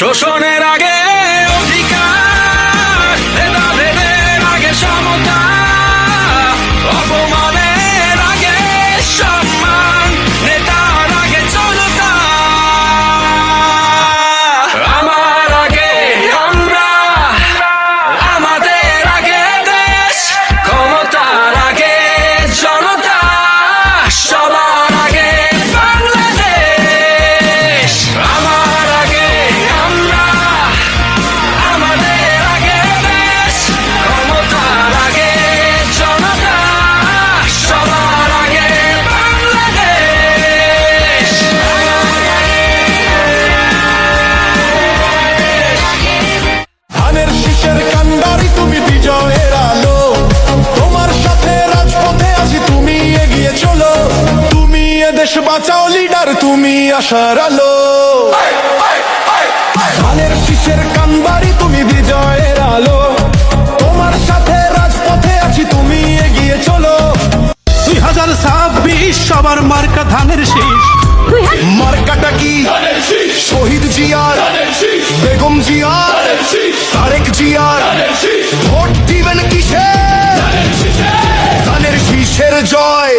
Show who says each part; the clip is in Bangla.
Speaker 1: শোষণের আগে অধিকার, ভেদাভেদের আগে সমতা, অপমানের আগে সম্মান, নেতার আগে জনতা। আমার আগে আমরা, আমাদের আগে দেশ, ক্ষমতার আগে জনতা, সবার আগে বাংলাদেশ। আমার আগে আমরা, আমাদের আগে দেশ, ক্ষমতার আগে জনতা, সবার আগে বাংলাদেশ।
Speaker 2: ধানের শীষের কান্ডারি তুমি বিজয়ের আলো, তোমার সাথে রাজপথে আছি, তুমি এগিয়ে চলো, তুমি এদেশ বাঁচাও লিডার, তুমি আশার আলো। ধানের শীষের কান্ডারি তুমি বিজয়ের আলো, তোমার সাথে রাজপথে আছি, তুমি এগিয়ে চলো।
Speaker 3: 2026 সবার মার্কা ধানের শীষ।
Speaker 2: মার্কাটা কি? শহীদ জিয়ার, বেগম জিয়ার, তারেক জিয়ার। ভোট দিবেন কিসে? ধানের শীষের জয়।